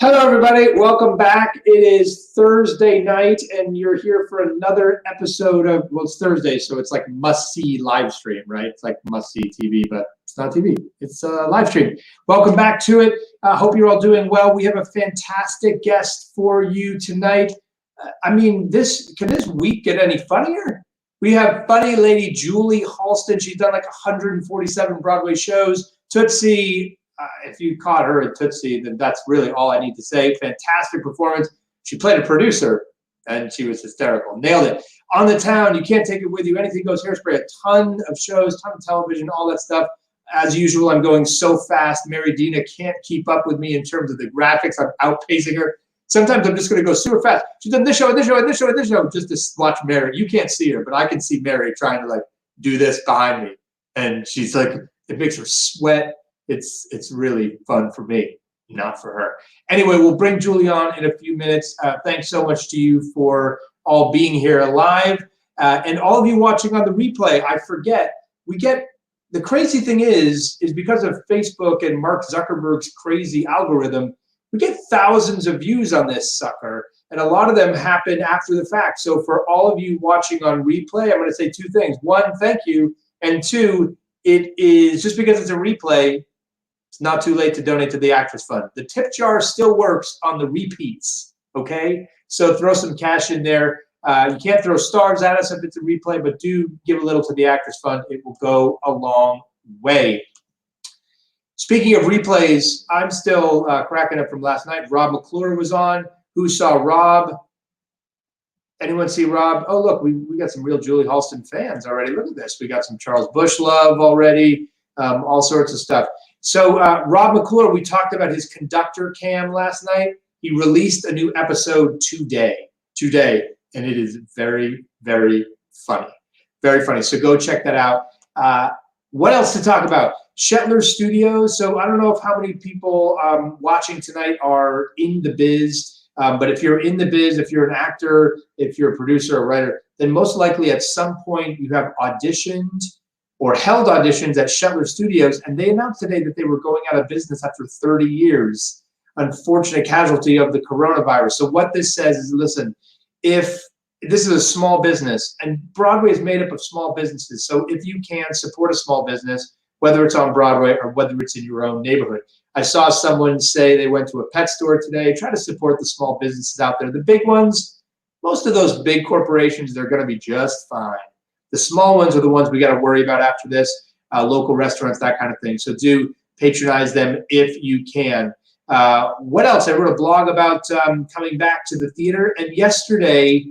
Hello, everybody. Welcome back. It is Thursday night, and you're here for another episode of, well, it's Thursday, so it's like must-see live stream, right? It's like must-see TV, but it's not TV. It's a live stream. Welcome back to it. I hope you're all doing well. We have a fantastic guest for you tonight. Can this week get any funnier? We have funny lady Julie Halston. She's done like 147 Broadway shows. Tootsie. If you caught her at Tootsie, then that's really all I need to say. Fantastic performance. She played a producer, and she was hysterical. Nailed it. On the Town, You Can't Take It With You. Anything Goes. Hairspray, a ton of shows, ton of television, all that stuff. As usual, I'm going so fast. Mary Dina can't keep up with me in terms of the graphics. I'm outpacing her. Sometimes I'm just going to go super fast. She's done this show, this show, this show, this show, just to watch Mary. You can't see her, but I can see Mary trying to like do this behind me. And she's like, it makes her sweat. It's really fun for me, not for her. Anyway, we'll bring Julie on in a few minutes. Thanks so much to you for all being here live. And all of you watching on the replay, I forget, the crazy thing is because of Facebook and Mark Zuckerberg's crazy algorithm, we get thousands of views on this sucker. And a lot of them happen after the fact. So for all of you watching on replay, I'm going to say two things. One, thank you. And two, it is just because it's a replay, it's not too late to donate to the Actors Fund. The tip jar still works on the repeats, okay? So throw some cash in there. You can't throw stars at us if it's a replay, but do give a little to the Actors Fund. It will go a long way. Speaking of replays, I'm still cracking up from last night. Rob McClure was on. Who saw Rob? Anyone see Rob? Oh, look, we got some real Julie Halston fans already. Look at this. We got some Charles Bush love already, all sorts of stuff. So Rob McClure, we talked about his conductor cam last night. He released a new episode today, and it is very, very funny. Very funny. So go check that out. What else to talk about? Shetler Studios. So I don't know if how many people watching tonight are in the biz, but if you're in the biz, if you're an actor, if you're a producer or writer, then most likely at some point you have auditioned or held auditions at Shetler Studios, and they announced today that they were going out of business after 30 years. Unfortunate casualty of the coronavirus. So what this says is, listen, if this is a small business, and Broadway is made up of small businesses, so if you can support a small business, whether it's on Broadway or whether it's in your own neighborhood. I saw someone say they went to a pet store today. Try to support the small businesses out there. The big ones, most of those big corporations, they're going to be just fine. The small ones are the ones we got to worry about after this, local restaurants, that kind of thing. So do patronize them if you can. What else? I wrote a blog about coming back to the theater. And yesterday,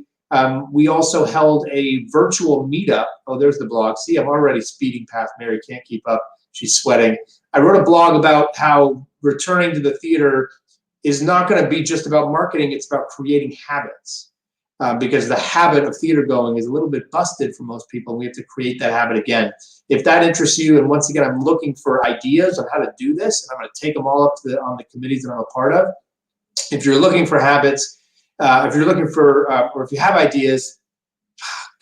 we also held a virtual meetup. Oh, there's the blog. See, I'm already speeding past Mary. Can't keep up. She's sweating. I wrote a blog about how returning to the theater is not going to be just about marketing. It's about creating habits. Because the habit of theater going is a little bit busted for most people. We have to create that habit again. If that interests you, and once again, I'm looking for ideas on how to do this, and I'm going to take them all up to on the committees that I'm a part of. If you're looking for habits, if you're looking for, or if you have ideas,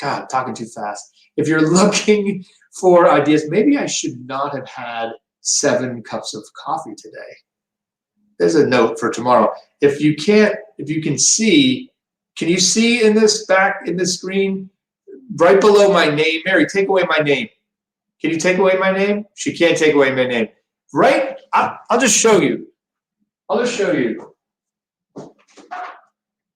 God, I'm talking too fast. If you're looking for ideas, maybe I should not have had 7 cups of coffee today. There's a note for tomorrow. If you can see. Can you see in this screen, right below my name? Mary, take away my name. Can you take away my name? She can't take away my name. Right? I'll just show you.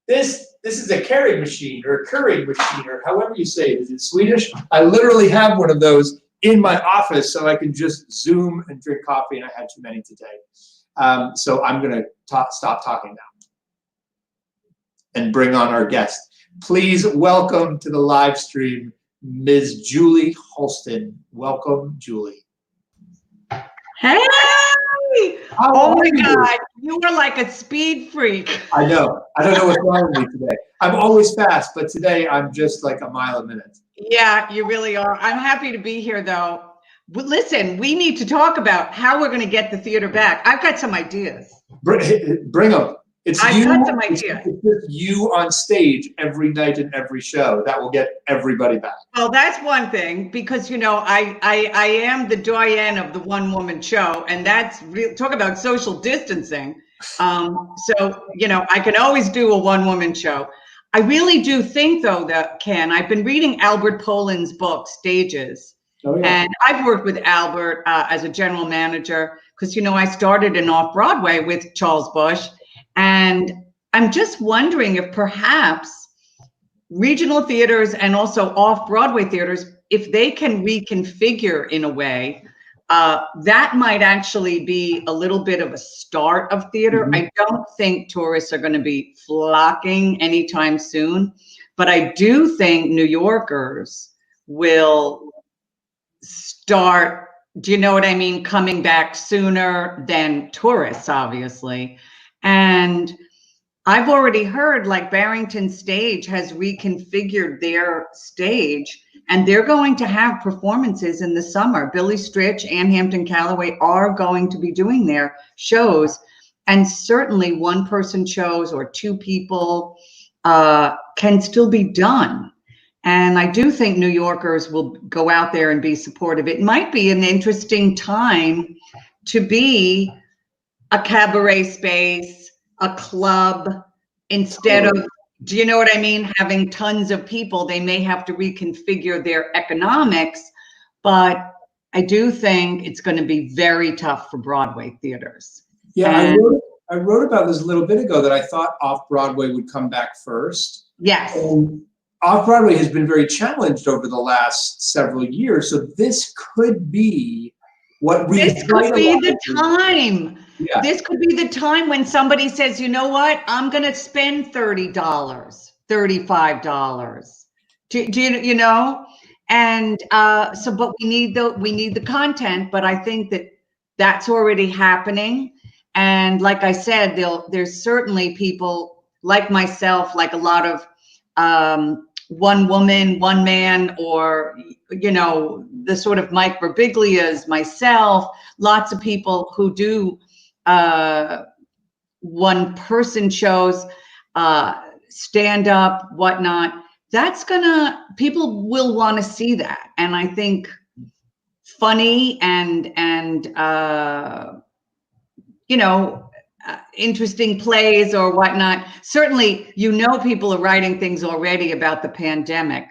This is a carrying machine or a currying machine or however you say it. Is it Swedish? I literally have one of those in my office so I can just Zoom and drink coffee, and I had too many today. So I'm going to stop talking now and bring on our guest. Please welcome to the live stream, Ms. Julie Halston. Welcome, Julie. Hey! Oh my God, you are like a speed freak. I know. I don't know what's wrong with me today. I'm always fast, but today I'm just like a mile a minute. Yeah, you really are. I'm happy to be here, though. But listen, we need to talk about how we're going to get the theater back. I've got some ideas. Bring them. I've got some ideas. It's just you on stage every night in every show. That will get everybody back. Well, that's one thing, because, you know, I am the doyen of the one-woman show, and that's real. Talk about social distancing. So, I can always do a one-woman show. I really do think, though, that I've been reading Albert Poland's book, Stages. Oh, yeah. And I've worked with Albert as a general manager because, I started in Off-Broadway with Charles Busch. And I'm just wondering if perhaps regional theaters and also Off-Broadway theaters, if they can reconfigure in a way, that might actually be a little bit of a start of theater. Mm-hmm. I don't think tourists are going to be flocking anytime soon, but I do think New Yorkers will start, do you know what I mean, coming back sooner than tourists, obviously. And I've already heard like Barrington Stage has reconfigured their stage and they're going to have performances in the summer. Billy Stritch and Hampton Calloway are going to be doing their shows. And certainly one-person shows or two people can still be done. And I do think New Yorkers will go out there and be supportive. It might be an interesting time to be a cabaret space, a club, instead of, do you know what I mean? Having tons of people, they may have to reconfigure their economics, but I do think it's going to be very tough for Broadway theaters. Yeah, I wrote about this a little bit ago that I thought Off-Broadway would come back first. Yes. And Off-Broadway has been very challenged over the last several years, so this could be what this could be the time. Yeah. This could be the time when somebody says, you know what, I'm going to spend $30, $35. Do you know? And so, but we need the content, but I think that's already happening. And like I said, there's certainly people like myself, like a lot of one woman, one man, or, the sort of Mike Birbiglias, myself, lots of people who do one-person shows, stand up, whatnot. People will want to see that. And I think funny and interesting plays or whatnot. Certainly, people are writing things already about the pandemic.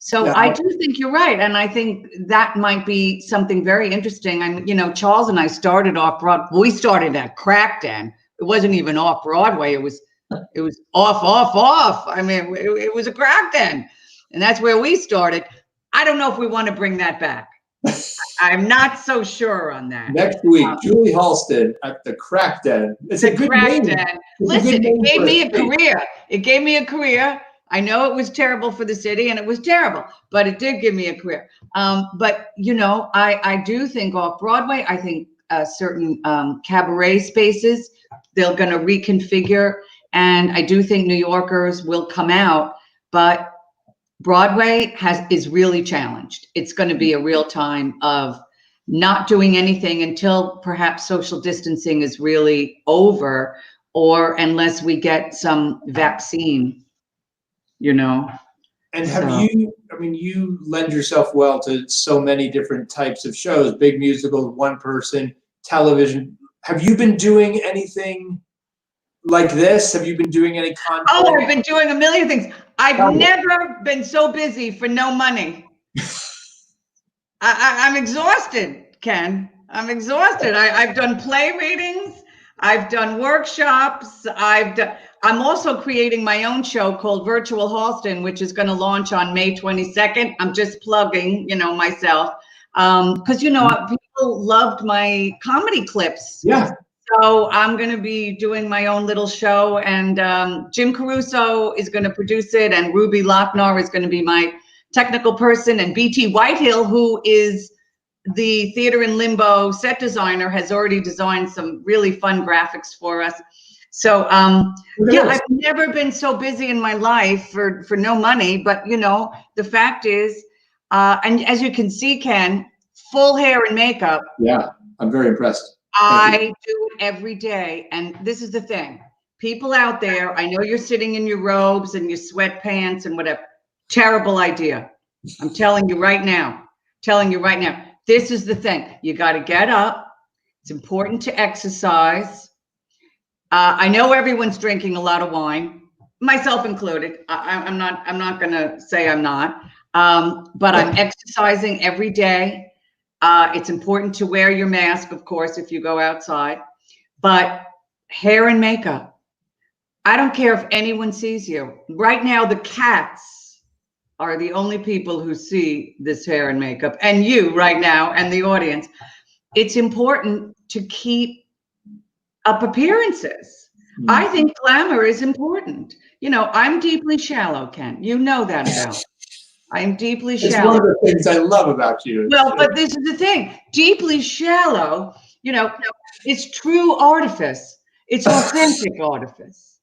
So yeah. I do think you're right. And I think that might be something very interesting. And, Charles and I started Off-Broadway. We started at Crack Den. It wasn't even Off-Broadway. It was off. I mean, it was a Crack Den. And that's where we started. I don't know if we want to bring that back. I'm not so sure on that. Next week, Julie Halston at the Crack Den. It's a good name. Listen, it gave me a career. It gave me a career. I know it was terrible for the city, and it was terrible, but it did give me a career. But I do think Off-Broadway. I think certain cabaret spaces they're going to reconfigure, and I do think New Yorkers will come out, but Broadway is really challenged. It's going to be a real time of not doing anything until perhaps social distancing is really over, or unless we get some vaccine, And you lend yourself well to so many different types of shows, big musicals, one person, television. Have you been doing anything like this? Have you been doing any content? Oh, I've been doing a million things. I've never been so busy for no money. I'm exhausted, Ken. I'm exhausted. I've done play readings. I've done workshops. I'm also creating my own show called Virtual Halston, which is going to launch on May 22nd. I'm just plugging, myself. Because, people loved my comedy clips. Yeah. So I'm going to be doing my own little show, and Jim Caruso is going to produce it, and Ruby Lochnar is going to be my technical person, and BT Whitehill, who is the Theater in Limbo set designer, has already designed some really fun graphics for us. So I've never been so busy in my life for no money, but the fact is, and as you can see, Ken, full hair and makeup. Yeah, I'm very impressed. I do it every day. And this is the thing. People out there, I know you're sitting in your robes and your sweatpants and whatever. Terrible idea. I'm telling you right now. This is the thing. You got to get up. It's important to exercise. I know everyone's drinking a lot of wine, myself included. I'm not going to say I'm not, but I'm exercising every day. It's important to wear your mask, of course, if you go outside, but hair and makeup. I don't care if anyone sees you. Right now, the cats are the only people who see this hair and makeup, and you right now and the audience. It's important to keep up appearances. I think glamour is important. You know, I'm deeply shallow, Ken. You know that about me. I'm deeply shallow. It's one of the things I love about you. Well, but this is the thing. Deeply shallow, you know, it's true artifice. It's authentic artifice.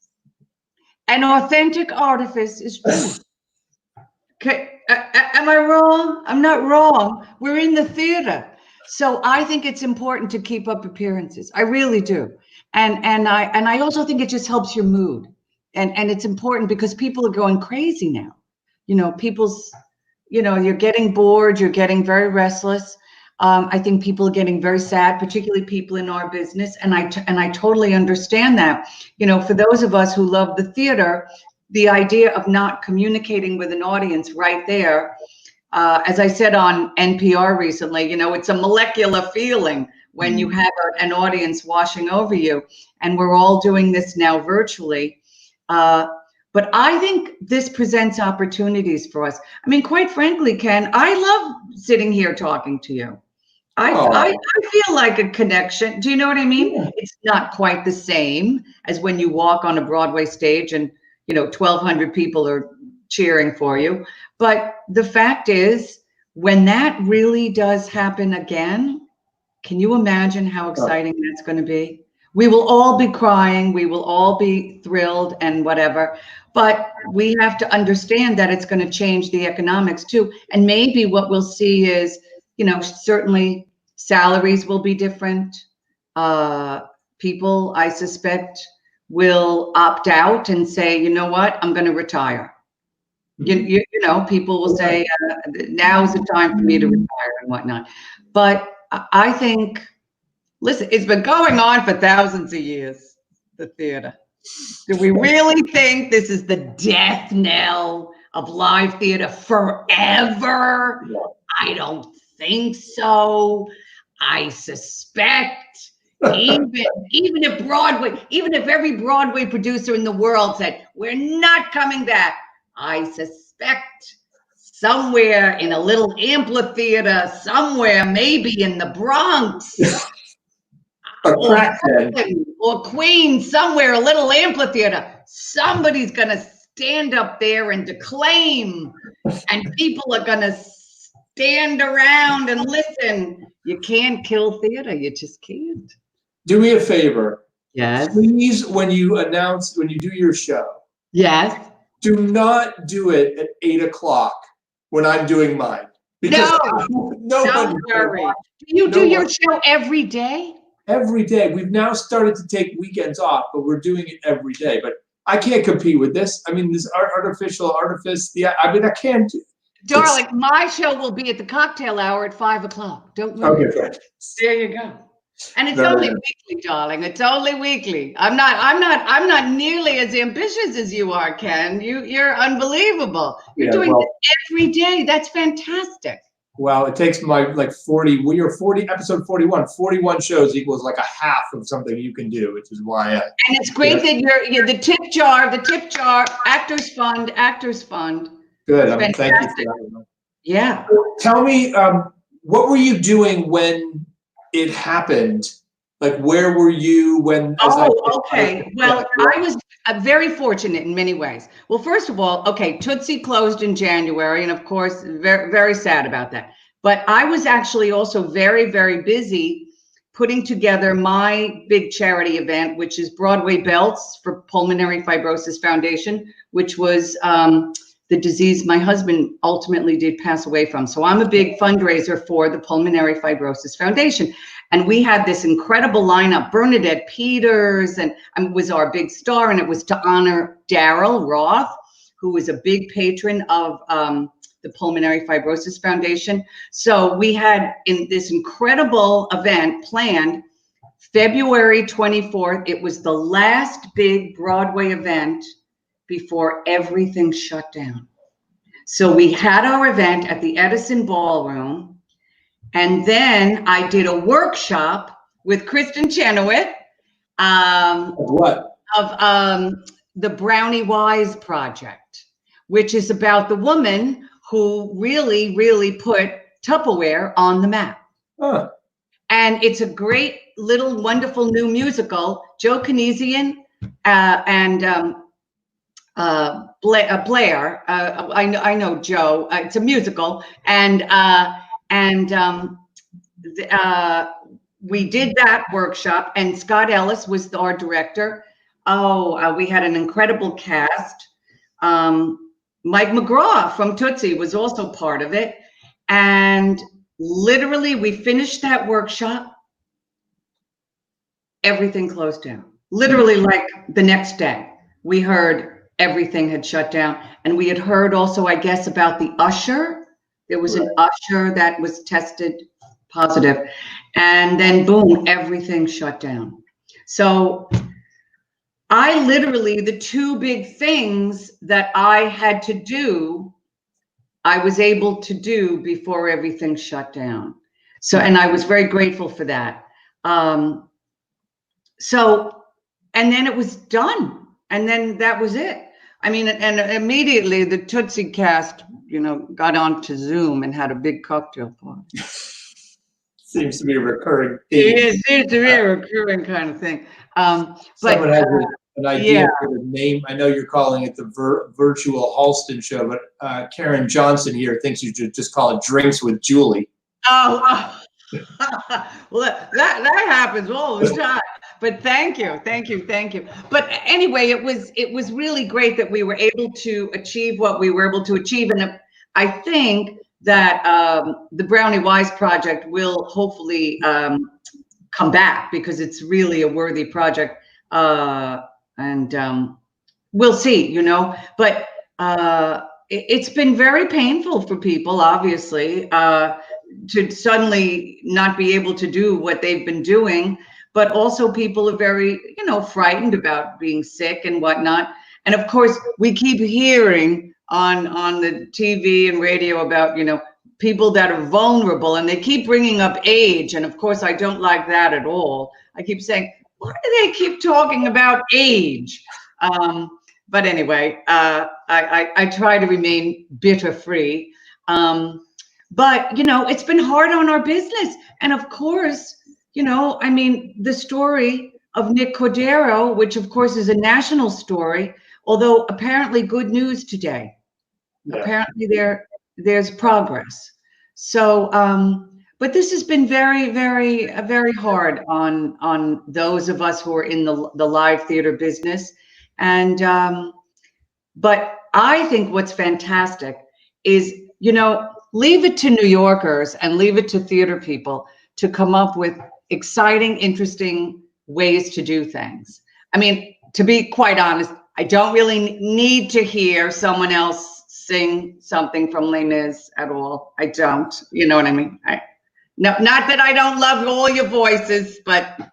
And authentic artifice is true. Okay, am I wrong? I'm not wrong. We're in the theater. So I think it's important to keep up appearances. I really do. And I also think it just helps your mood. And it's important because people are going crazy now. You know, you're getting bored, you're getting very restless. I think people are getting very sad, particularly people in our business. And I totally understand that. You know, for those of us who love the theater, the idea of not communicating with an audience right there, as I said on NPR recently, you know, it's a molecular feeling when you have an audience washing over you. And we're all doing this now virtually. But I think this presents opportunities for us. I mean, quite frankly, Ken, I love sitting here talking to you. I feel like a connection. Do you know what I mean? Yeah. It's not quite the same as when you walk on a Broadway stage and, you know, 1,200 people are cheering for you. But the fact is, when that really does happen again, can you imagine how exciting that's going to be? We will all be crying. We will all be thrilled and whatever. But we have to understand that it's going to change the economics too. And maybe what we'll see is, you know, certainly salaries will be different. People, I suspect, will opt out and say, you know what, I'm going to retire. You know, people will say, now's the time for me to retire and whatnot. But I think, listen, it's been going on for thousands of years, the theater. Do we really think this is the death knell of live theater forever? Yeah. I don't think so. I suspect even if Broadway, even if every Broadway producer in the world said, we're not coming back, I suspect somewhere in a little amphitheater, somewhere maybe in the Bronx, or Queens, somewhere, a little amphitheater, somebody's going to stand up there and declaim, and people are going to stand around and listen. You can't kill theater. You just can't. Do me a favor. Yes. Please, when you do your show. Yes. Do not do it at 8 o'clock when I'm doing mine. Because don't worry. Do you do your show every day? Every day. We've now started to take weekends off, but we're doing it every day. But I can't compete with this. I mean, this artificial artifice. Yeah, I mean, I can't. Darling, my show will be at the cocktail hour at 5 o'clock. Don't worry. Okay, there you go. And it's only weekly, darling. It's only weekly. I'm not nearly as ambitious as you are, Ken. You're unbelievable. You're doing it every day. That's fantastic. Well, it takes my episode 41. 41 shows equals like a half of something you can do, which is why and it's great that you're the tip jar, Actors Fund. Good. I mean, thank you for that. Yeah. Tell me, what were you doing when it happened? Like, where were you when? Okay. Well, I was very fortunate in many ways. Well, first of all, Tootsie closed in January, and of course, very, very sad about that. But I was actually also very, very busy putting together my big charity event, which is Broadway Belts for Pulmonary Fibrosis Foundation, which was the disease my husband ultimately did pass away from. So I'm a big fundraiser for the Pulmonary Fibrosis Foundation. And we had this incredible lineup. Bernadette Peters and was our big star, and it was to honor Daryl Roth, who was a big patron of the Pulmonary Fibrosis Foundation. So we had in this incredible event planned February 24th, it was the last big Broadway event before everything shut down. So we had our event at the Edison Ballroom, and then I did a workshop with Kristen Chenoweth. What? Of the Brownie Wise Project, which is about the woman who really put Tupperware on the map. Huh. And it's a great little wonderful new musical. Joe Kinesian and Blair. I know Joe. It's a musical, and we did that workshop, and Scott Ellis was our director. We had an incredible cast. Mike McGraw from Tootsie was also part of it, and literally we finished that workshop. Everything closed down. Literally, like the next day, we heard everything had shut down. And we had heard also, I guess, about the usher. There was an usher that was tested positive. And then boom, everything shut down. So I literally, the two big things that I had to do, I was able to do before everything shut down. So, and I was very grateful for that. So, and then it was done. And then that was it. I mean, and immediately the Tootsie cast, got onto Zoom and had a big cocktail party. Seems to be a recurring theme. It seems to be a recurring kind of thing. Someone has an idea for the name. I know you're calling it the virtual Halston show, but Karen Johnson here thinks you should just call it Drinks with Julie. Oh. Well, that happens all the time. But thank you. But anyway, it was really great that we were able to achieve what we were able to achieve, and I think that the Brownie Wise Project will hopefully come back, because it's really a worthy project, and we'll see. But it's been very painful for people, obviously, to suddenly not be able to do what they've been doing. But also people are very, frightened about being sick and whatnot. And of course, we keep hearing on the TV and radio about, people that are vulnerable, and they keep bringing up age. And of course, I don't like that at all. I keep saying, why do they keep talking about age? But anyway, I try to remain bitter free. But, it's been hard on our business. And of course, the story of Nick Cordero, which of course is a national story, although apparently good news today. Yeah. Apparently there's progress. So, but this has been very, very, very hard on those of us who are in the live theater business. And, but I think what's fantastic is, leave it to New Yorkers and leave it to theater people to come up with exciting, interesting ways to do things. I mean, to be quite honest, I don't really need to hear someone else sing something from Les Mis at all. I don't, you know what I mean? Not that I don't love all your voices, but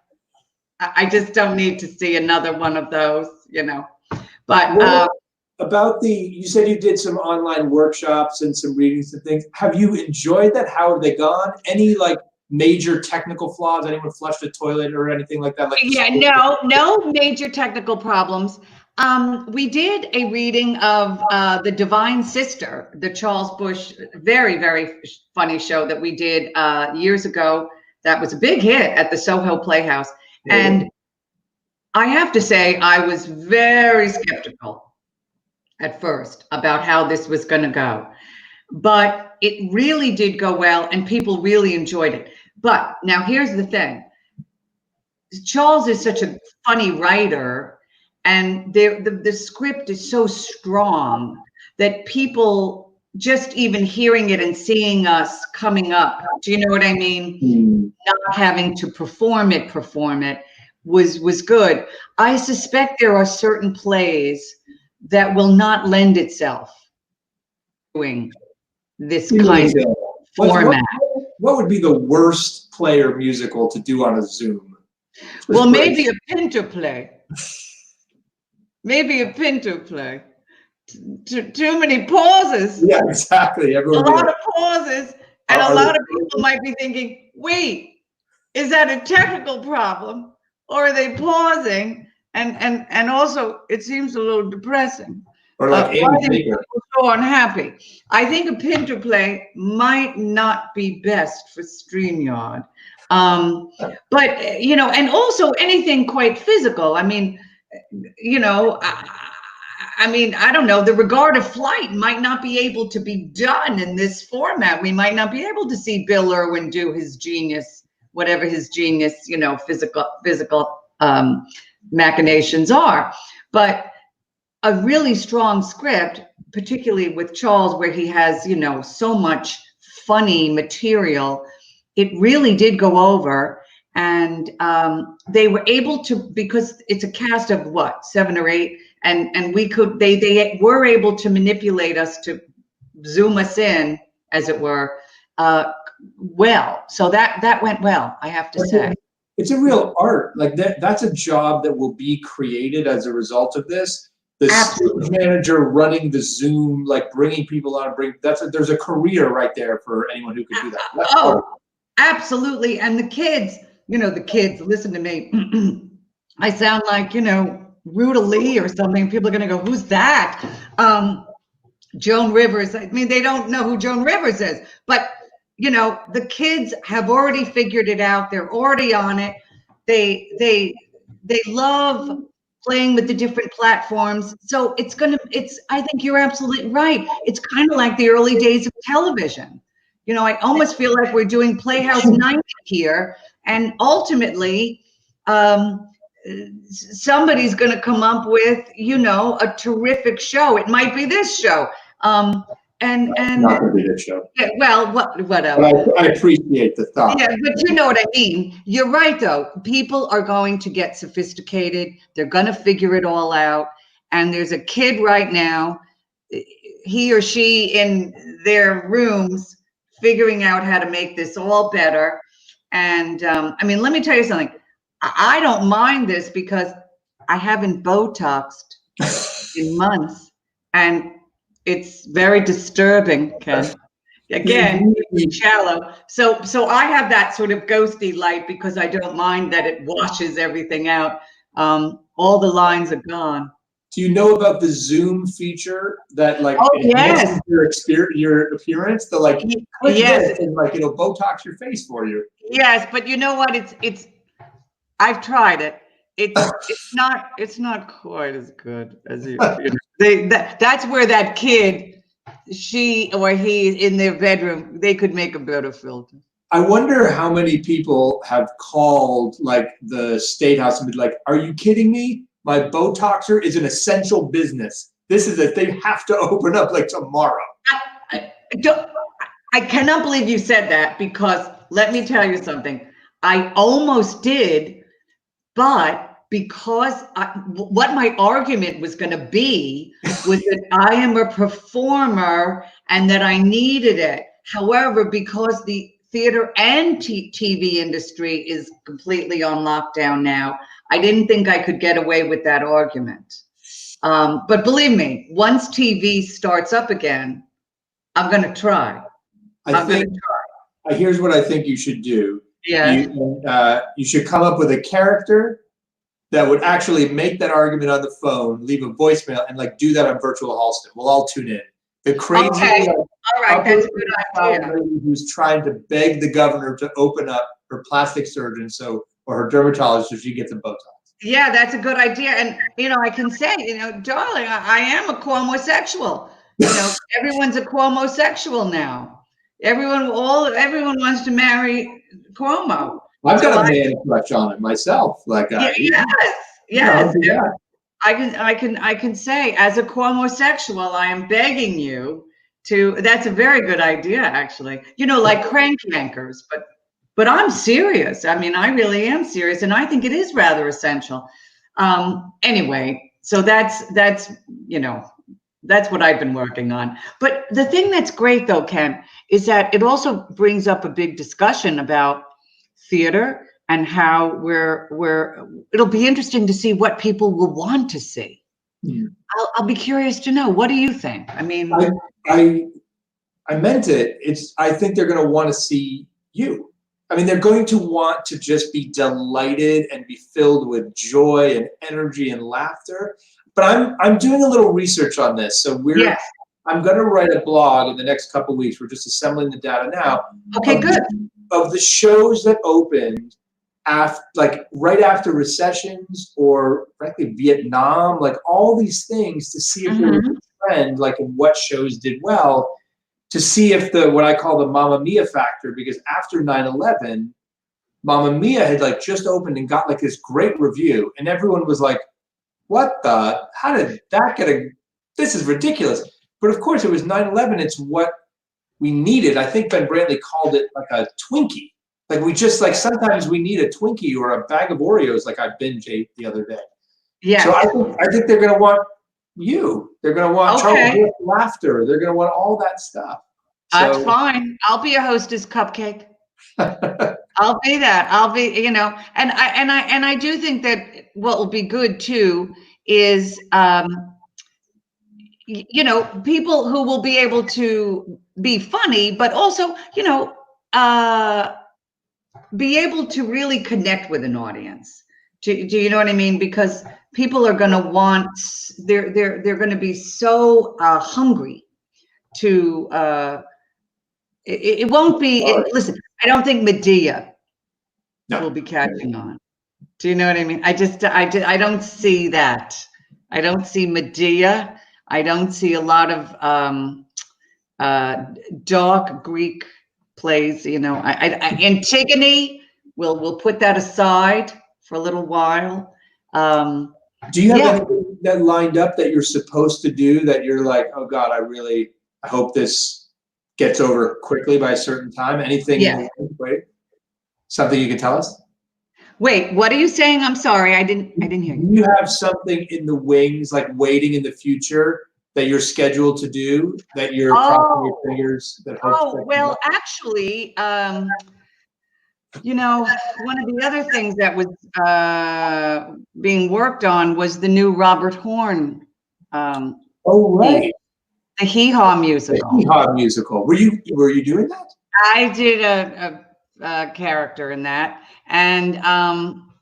I just don't need to see another one of those, But you said you did some online workshops and some readings and things. Have you enjoyed that? How have they gone? Any major technical flaws? Anyone flushed the toilet or anything like that? No major technical problems. We did a reading of The Divine Sister, the Charles Busch, very, very funny show that we did years ago. That was a big hit at the Soho Playhouse. Yeah. And I have to say, I was very skeptical at first about how this was going to go. But it really did go well, and people really enjoyed it. But now here's the thing. Charles is such a funny writer, and the script is so strong that people just even hearing it and seeing us coming up, do you know what I mean? Not having to perform it was good. I suspect there are certain plays that will not lend itself to doing this kind of format. What would be the worst play or musical to do on a Zoom? Well, maybe a Pinter play. Maybe a Pinter play. Too many pauses. Yeah, exactly. A lot of pauses, and a lot of people might be thinking, wait, is that a technical problem, or are they pausing? And also, it seems a little depressing. Or like Why are people so unhappy? I think a Pinter play might not be best for StreamYard. But, you know, and also anything quite physical. I mean, you know, I mean, I don't know, the regard of flight might not be able to be done in this format. We might not be able to see Bill Irwin do his genius, whatever his genius, you know, physical machinations are. But a really strong script, particularly with Charles, where he has, you know, so much funny material, it really did go over. And they were able to, because it's a cast of what, 7 or 8, and we could, they were able to manipulate us to zoom us in, as it were, well. So that went well, I have to say. It's a real art. Like that's a job that will be created as a result of this. The stage manager running the Zoom, like bringing people on, there's a career right there for anyone who can do that. Absolutely. And the kids, you know, the kids, listen to me. I sound like, you know, Ruta Lee or something. People are going to go, who's that? Joan Rivers. I mean, they don't know who Joan Rivers is, but you know, the kids have already figured it out. They're already on it. They love playing with the different platforms. So I think you're absolutely right. It's kind of like the early days of television. You know, I almost feel like we're doing Playhouse 90 here. And ultimately, somebody's going to come up with, you know, a terrific show. It might be this show. And not going to be this show. Yeah, well, whatever. But I appreciate the thought. Yeah, but you know what I mean. You're right, though. People are going to get sophisticated. They're going to figure it all out. And there's a kid right now, he or she in their rooms, figuring out how to make this all better. And I mean, let me tell you something. I don't mind this because I haven't Botoxed in months, and it's very disturbing, Ken. Again, it's shallow. So I have that sort of ghosty light because I don't mind that it washes everything out. All the lines are gone. Do you know about the Zoom feature that like yes, your appearance? The like yes, and like it'll Botox your face for you. Yes, but you know what? It's I've tried it. It's not quite as good as you know. That's where that kid, she or he in their bedroom, they could make a better filter. I wonder how many people have called like the State House and be like, "Are you kidding me? My Botoxer is an essential business. This is they have to open up like tomorrow." I cannot believe you said that, because let me tell you something. I almost did, but because what my argument was going to be was that I am a performer and that I needed it. However, because the theater and TV industry is completely on lockdown now, I didn't think I could get away with that argument. But believe me, once TV starts up again, I'm going to try. Here's what I think you should do. Yeah. You should come up with a character that would actually make that argument on the phone, leave a voicemail, and like do that on virtual Halston. We'll all tune in. The crazy, all right, that's a good idea. Who's trying to beg the governor to open up her plastic surgeon or her dermatologist so she gets a Botox. Yeah, that's a good idea. And you know, I can say, you know, darling, I am a Cuomo-sexual. You know, everyone's a Cuomo-sexual now. Everyone wants to marry Cuomo. I've got a man crush on it myself. Like yes. I can say, as a Cuomo-sexual, I am begging you to. That's a very good idea, actually. You know, like crank yankers, but I'm serious. I mean, I really am serious, and I think it is rather essential. Anyway, so that's you know, that's what I've been working on. But the thing that's great, though, Ken, is that it also brings up a big discussion about theater and how it'll be interesting to see what people will want to see. Yeah. I'll be curious to know. What do you think? I mean, I meant it. I think they're going to want to see you. I mean, they're going to want to just be delighted and be filled with joy and energy and laughter. But I'm doing a little research on this. So I'm going to write a blog in the next couple of weeks. We're just assembling the data now. Okay, good. Of the shows that opened right after recessions or frankly Vietnam, like all these things, to see if there was a trend, like in what shows did well, to see if what I call the Mamma Mia factor, because after 9/11, Mamma Mia had like just opened and got like this great review, and everyone was like, how did that this is ridiculous. But of course it was 9/11, it's what we needed. I think Ben Brantley called it like a Twinkie. Like we just sometimes we need a Twinkie or a bag of Oreos, like I binge ate the other day. Yeah. So I think they're going to want you. They're going to want Charles laughter. They're going to want all that stuff. That's fine. I'll be a hostess cupcake. I'll be that. I'll be, and I do think that what will be good too is, people who will be able to be funny, but also, be able to really connect with an audience. Do you know what I mean? Because people are going to want, they're going to be so hungry to, it won't be, listen, I don't think Medea will be catching on. Do you know what I mean? I don't see that. I don't see Medea. I don't see a lot of dark Greek plays, Antigone, we'll put that aside for a little while. Do you have anything that lined up that you're supposed to do that you're like, oh God, I hope this gets over quickly by a certain time? Anything? Yeah. Wait, something you can tell us? Wait, what are you saying? I'm sorry, I didn't hear you. You have something in the wings, like waiting in the future, that you're scheduled to do, that you're crossing your fingers? Well, actually, one of the other things that was being worked on was the new Robert Horn. Right. The Hee Haw musical. The Hee Haw musical. Were you doing that? I did a character in that, and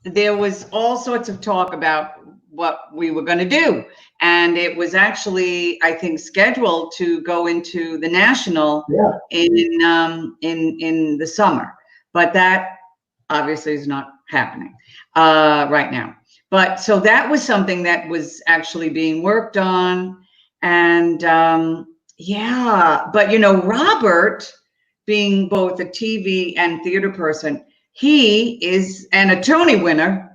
there was all sorts of talk about what we were going to do, and it was actually, I think, scheduled to go into the National in the summer, but that obviously is not happening right now. But so that was something that was actually being worked on, and but Robert, being both a TV and theater person, and a Tony winner.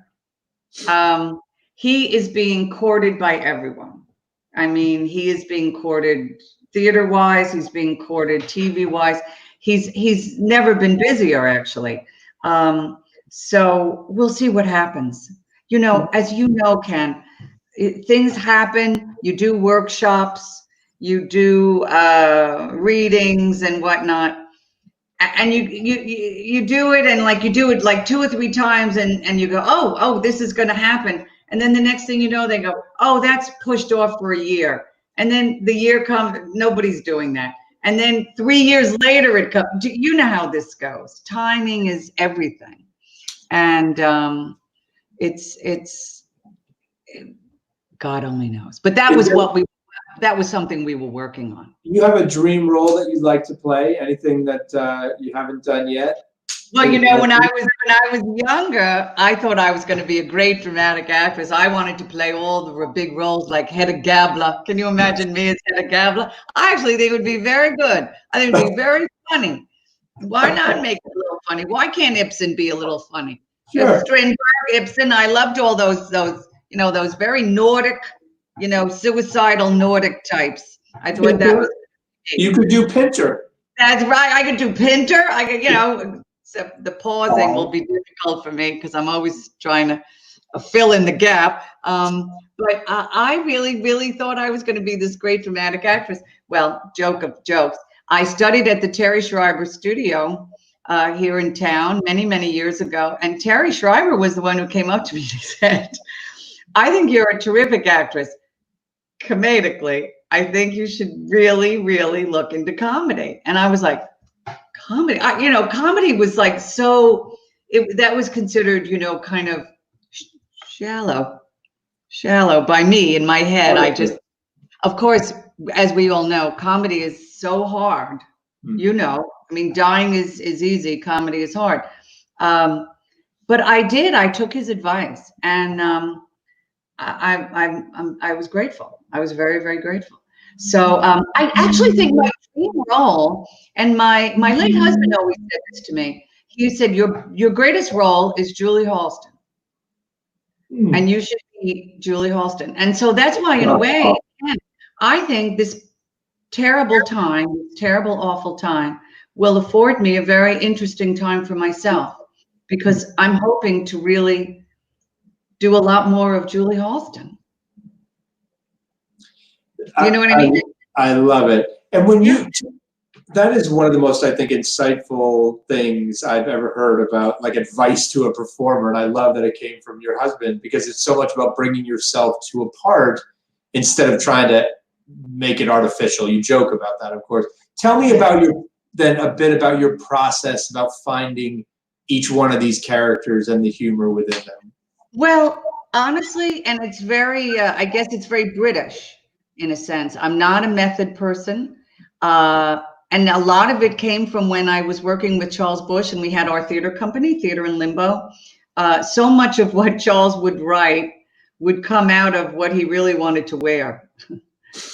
He is being courted by everyone. I mean, he is being courted theater-wise. He's being courted TV-wise. He's never been busier, actually. So we'll see what happens. As you know, Ken, things happen. You do workshops, you do readings and whatnot, and you do it, and you do it like 2 or 3 times, and you go, oh, this is going to happen. And then the next thing you know, they go, oh, that's pushed off for a year. And then the year comes, nobody's doing that. And then 3 years later, it comes. You know how this goes. Timing is everything. And God only knows. But that was something we were working on. You have a dream role that you'd like to play? Anything that you haven't done yet? Well, when I was younger, I thought I was going to be a great dramatic actress. I wanted to play all the big roles, like Hedda Gabler. Can you imagine me as Hedda Gabler? I actually think it would be very good. I think it would be very funny. Why not make it a little funny? Why can't Ibsen be a little funny? Sure. Strindberg, Ibsen. I loved all those very Nordic, suicidal Nordic types. I thought that was. You could do Pinter. That's right. I could do Pinter. I could, except the pausing will be difficult for me because I'm always trying to fill in the gap. But I really, really thought I was going to be this great dramatic actress. Well, joke of jokes. I studied at the Terry Schreiber studio here in town many, many years ago. And Terry Schreiber was the one who came up to me and said, I think you're a terrific actress. Comedically, I think you should really, really look into comedy. And I was like, comedy? Comedy was like that was considered, kind of shallow by me in my head. Of course, as we all know, comedy is so hard. Dying is easy. Comedy is hard. But I took his advice, and I was grateful. I was very, very grateful. So I actually think my dream role, and my late husband always said this to me. He said, your greatest role is Julie Halston. And you should be Julie Halston. And so that's why, in a way, I think this terrible time, terrible, awful time, will afford me a very interesting time for myself, because I'm hoping to really do a lot more of Julie Halston. You know what I mean? I love it. And that is one of the most, I think, insightful things I've ever heard about, like, advice to a performer. And I love that it came from your husband, because it's so much about bringing yourself to a part instead of trying to make it artificial. You joke about that, of course. Tell me about a bit about your process about finding each one of these characters and the humor within them. Well, honestly, and it's very, I guess it's very British in a sense. I'm not a method person. And a lot of it came from when I was working with Charles Bush, and we had our theater company, Theater in Limbo. So much of what Charles would write would come out of what he really wanted to wear.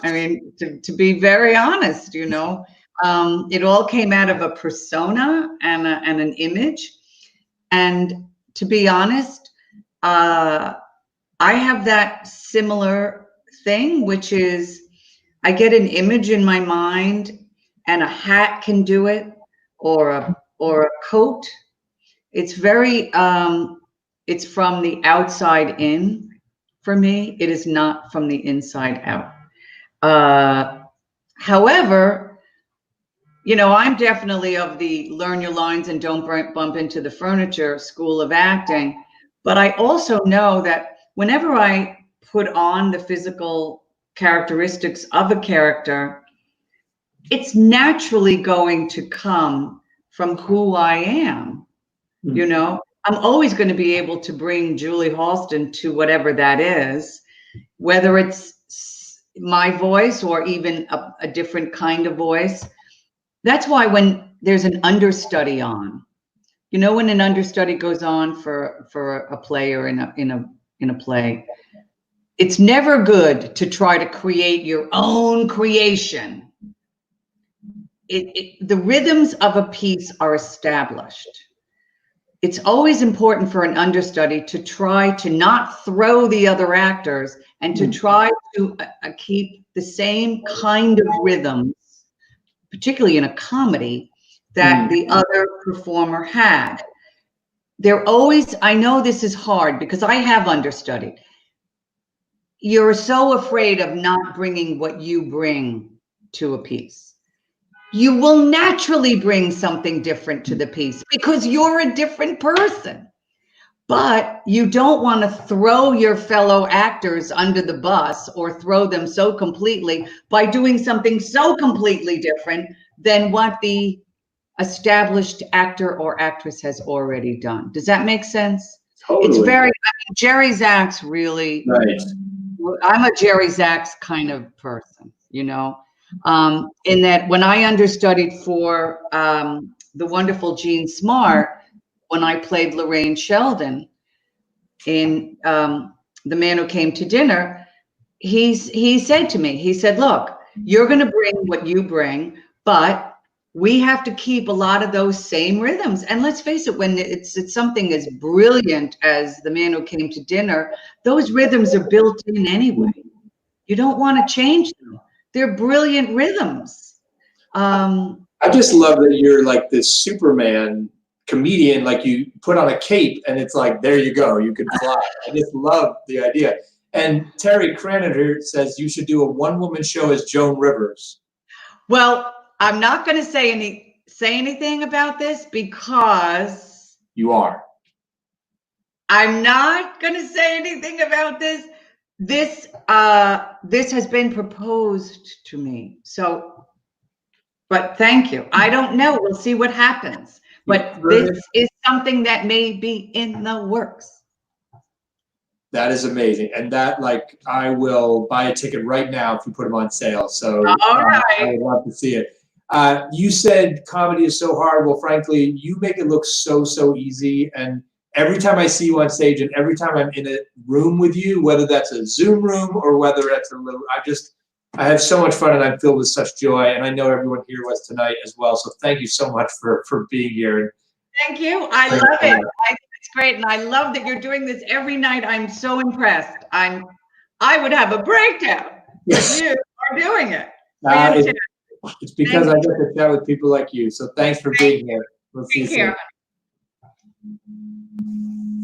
I mean, to be very honest, it all came out of a persona and an image. And to be honest, I have that similar thing, which is I get an image in my mind, and a hat can do it, or a coat. It's very, it's from the outside in for me. It is not from the inside out. However, I'm definitely of the learn your lines and don't bump into the furniture school of acting. But I also know that whenever I put on the physical characteristics of a character, it's naturally going to come from who I am. I'm always going to be able to bring Julie Halston to whatever that is, whether it's my voice or even a different kind of voice. That's why when there's an understudy on, when an understudy goes on for a play or in a play, it's never good to try to create your own creation. The rhythms of a piece are established. It's always important for an understudy to try to not throw the other actors and to try to keep the same kind of rhythms, particularly in a comedy, that the other performer had. I know this is hard because I have understudied. You're so afraid of not bringing what you bring to a piece. You will naturally bring something different to the piece because you're a different person. But you don't want to throw your fellow actors under the bus or throw them so completely by doing something so completely different than what the established actor or actress has already done. Does that make sense? Totally. It's very, Jerry Zaks really, right. I'm a Jerry Zaks kind of person, in that when I understudied for the wonderful Jean Smart, when I played Lorraine Sheldon in The Man Who Came to Dinner, he said to me, he said, look, you're going to bring what you bring, but we have to keep a lot of those same rhythms. And let's face it, when it's something as brilliant as The Man Who Came to Dinner, those rhythms are built in anyway. You don't want to change them. They're brilliant rhythms. I just love that you're like this Superman comedian, like you put on a cape and it's like, there you go, you can fly. I just love the idea. And Terry Cranader says you should do a one-woman show as Joan Rivers. Well, I'm not going to say say anything about this because You are. I'm not going to say anything about this. This has been proposed to me. So, but thank you. I don't know. We'll see what happens. But this is something that may be in the works. That is amazing. And that, like, I will buy a ticket right now if you put them on sale. So all right. I would love to see it. You said comedy is so hard. Well, frankly, you make it look so, so easy. And every time I see you on stage and every time I'm in a room with you, whether that's a Zoom room or whether that's a little, I have so much fun and I'm filled with such joy. And I know everyone here was tonight as well. So thank you so much for being here. Thank you. I love it. I think it's great. And I love that you're doing this every night. I'm so impressed. I would have a breakdown if you are doing it. It's because I get to chat with people like you. So thanks for being here. We'll see you soon.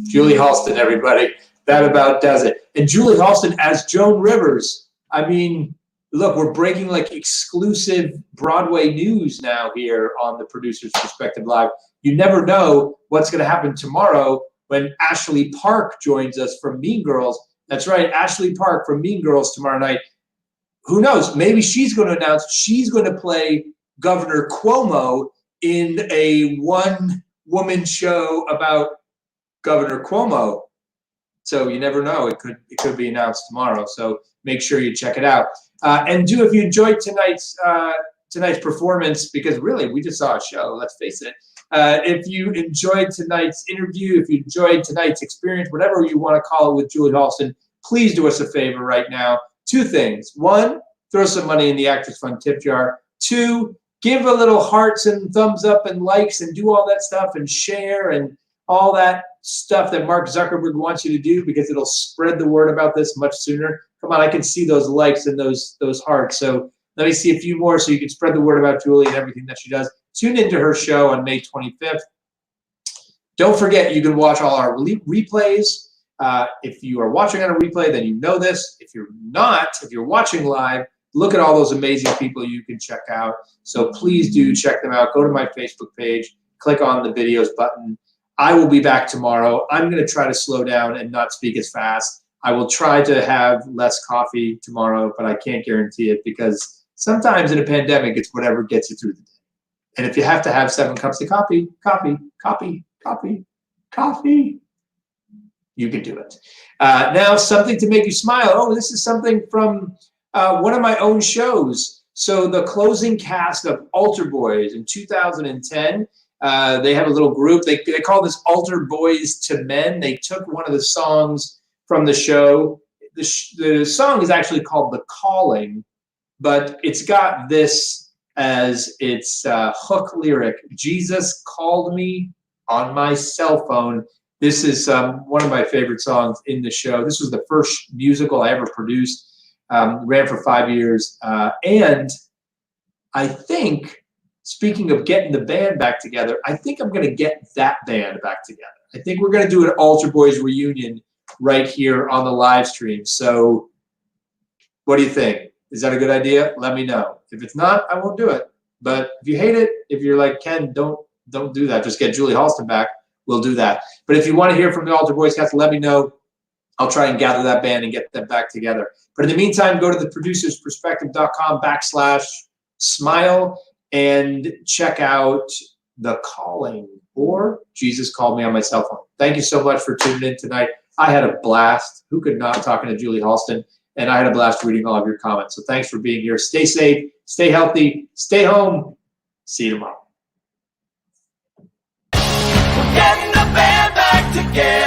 Julie Halston, everybody. That about does it. And Julie Halston as Joan Rivers. I mean, look, we're breaking like exclusive Broadway news now here on the Producer's Perspective Live. You never know what's going to happen tomorrow when Ashley Park joins us from Mean Girls. That's right, Ashley Park from Mean Girls tomorrow night. Who knows? Maybe she's going to announce she's going to play Governor Cuomo in a one-woman show about Governor Cuomo. So you never know. It could be announced tomorrow. So make sure you check it out. And if you enjoyed tonight's performance, because really we just saw a show. Let's face it. If you enjoyed tonight's interview, if you enjoyed tonight's experience, whatever you want to call it with Julie Halston, please do us a favor right now. 2 things. 1, throw some money in the Actors Fund tip jar. 2, give a little hearts and thumbs up and likes and do all that stuff and share and all that stuff that Mark Zuckerberg wants you to do because it'll spread the word about this much sooner. Come on, I can see those likes and those hearts. So let me see a few more so you can spread the word about Julie and everything that she does. Tune into her show on May 25th. Don't forget, you can watch all our replays. If you are watching on a replay, then you know this. If you're not, if you're watching live, look at all those amazing people you can check out. So please do check them out. Go to my Facebook page, click on the videos button. I will be back tomorrow. I'm going to try to slow down and not speak as fast. I will try to have less coffee tomorrow, but I can't guarantee it because sometimes in a pandemic, it's whatever gets you through the day. And if you have to have 7 cups of coffee, you can do it. Now, something to make you smile. Oh, this is something from one of my own shows. So the closing cast of Altar Boys in 2010, they have a little group. They call this Altar Boys to Men. They took one of the songs from the show. The song is actually called The Calling, but it's got this as its hook lyric. Jesus called me on my cell phone. This is one of my favorite songs in the show. This was the first musical I ever produced. Ran for 5 years. And I think, speaking of getting the band back together, I think I'm going to get that band back together. I think we're going to do an Altar Boys reunion right here on the live stream. So what do you think? Is that a good idea? Let me know. If it's not, I won't do it. But if you hate it, if you're like, Ken, don't do that. Just get Julie Halston back. We'll do that. But if you want to hear from the Altar Boys cast, let me know. I'll try and gather that band and get them back together. But in the meantime, go to theproducersperspective.com/smile and check out The Calling or Jesus Called Me on My Cell Phone. Thank you so much for tuning in tonight. I had a blast. Who could not, talking to Julie Halston? And I had a blast reading all of your comments. So thanks for being here. Stay safe, stay healthy, stay home. See you tomorrow. We're getting the band back together.